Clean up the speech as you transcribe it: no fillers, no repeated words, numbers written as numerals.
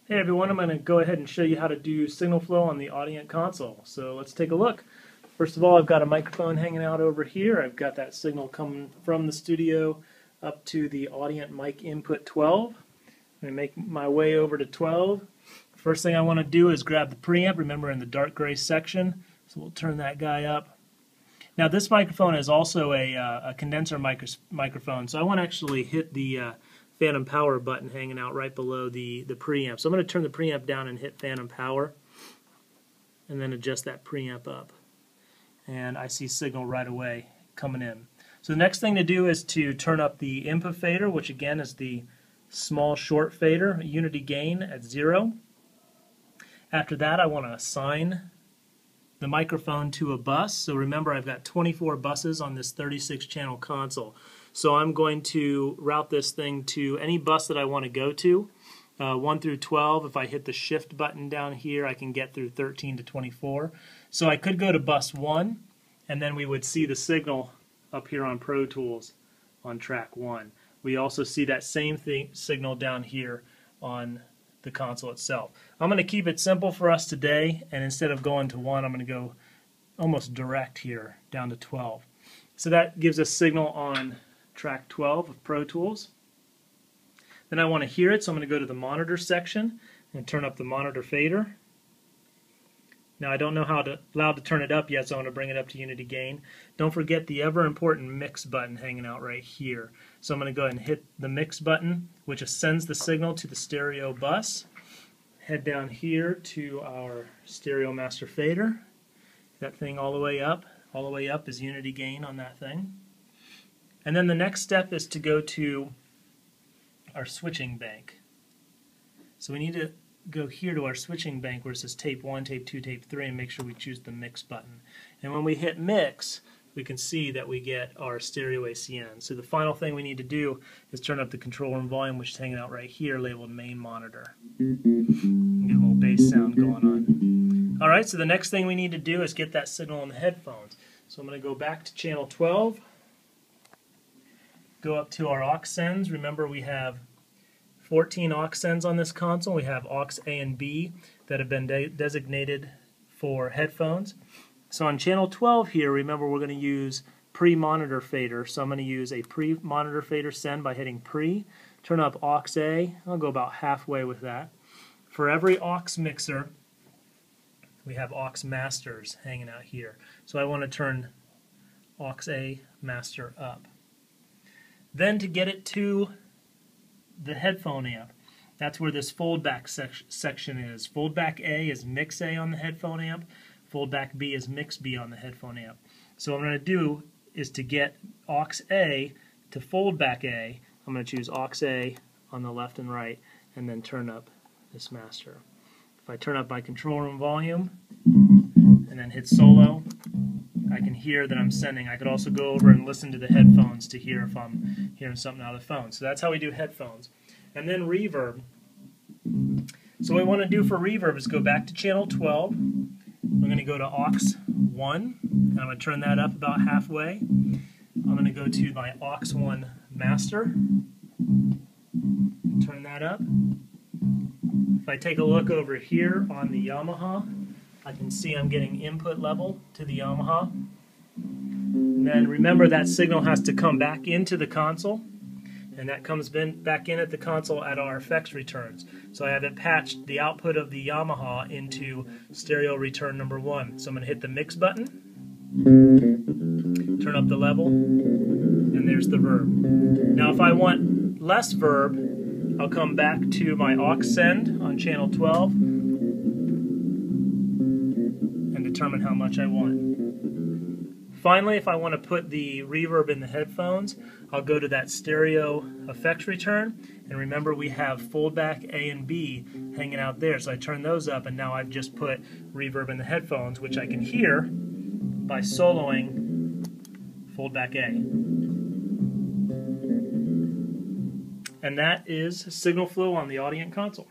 Hey everyone, I'm going to go ahead and show you how to do signal flow on the Audient console. So let's take a look. First of all, I've got a microphone hanging out over here. I've got that signal coming from the studio up to the Audient mic input 12. I'm going to make my way over to 12. First thing I want to do is grab the preamp. Remember, in the dark gray section, so we'll turn that guy up. Now this microphone is also a condenser microphone, so I want to actually hit the phantom power button hanging out right below the preamp. So I'm going to turn the preamp down and hit phantom power and then adjust that preamp up. And I see signal right away coming in. So the next thing to do is to turn up the input fader, which again is the small short fader, unity gain at 0. After that, I want to assign the microphone to a bus. So remember, I've got 24 buses on this 36 channel console. So I'm going to route this thing to any bus that I want to go to, 1 through 12. If I hit the shift button down here, I can get through 13 to 24. So I could go to bus 1, and then we would see the signal up here on Pro Tools on track 1. We also see that same signal down here on the console itself. I'm going to keep it simple for us today, and instead of going to 1, I'm going to go almost direct here down to 12. So that gives us signal on track 12 of Pro Tools. Then I want to hear it, so I'm going to go to the monitor section and turn up the monitor fader. Now I don't know how loud to turn it up yet, so I'm going to bring it up to unity gain. Don't forget the ever important mix button hanging out right here. So I'm going to go ahead and hit the mix button, which sends the signal to the stereo bus. Head down here to our stereo master fader. That thing all the way up. All the way up is unity gain on that thing. And then the next step is to go to our switching bank. So we need to go here to our switching bank where it says tape 1, tape 2, tape 3, and make sure we choose the mix button. And when we hit mix, we can see that we get our stereo ACN. So the final thing we need to do is turn up the control room volume, which is hanging out right here, labeled main monitor. And get a little bass sound going on. Alright, so the next thing we need to do is get that signal in the headphones. So I'm going to go back to channel 12. Go up to our aux sends. Remember, we have 14 aux sends on this console. We have aux A and B that have been designated for headphones. So on channel 12 here, remember, we're going to use pre-monitor fader. So I'm going to use a pre-monitor fader send by hitting pre. Turn up aux A. I'll go about halfway with that. For every aux mixer, we have aux masters hanging out here. So I want to turn aux A master up. Then to get it to the headphone amp, that's where this foldback section is. Foldback A is mix A on the headphone amp. Foldback B is mix B on the headphone amp. So what I'm going to do is to get aux A to foldback A, I'm going to choose aux A on the left and right, and then turn up this master. If I turn up my control room volume and then hit solo, I can hear that I'm sending. I could also go over and listen to the headphones to hear if I'm hearing something out of the phone. So that's how we do headphones. And then reverb. So what we want to do for reverb is go back to channel 12. We're going to go to aux 1, and I'm going to turn that up about halfway. I'm going to go to my aux 1 master, turn that up. If I take a look over here on the Yamaha, I can see I'm getting input level to the Yamaha. And then remember, that signal has to come back into the console, and that comes back in at the console at our effects returns. So I have it patched the output of the Yamaha into stereo return number 1. So I'm going to hit the mix button, turn up the level, and there's the verb. Now if I want less verb, I'll come back to my aux send on channel 12 and determine how much I want. Finally, if I want to put the reverb in the headphones, I'll go to that stereo effects return, and remember, we have foldback A and B hanging out there, so I turn those up, and now I've just put reverb in the headphones, which I can hear by soloing foldback A. And that is signal flow on the Audient console.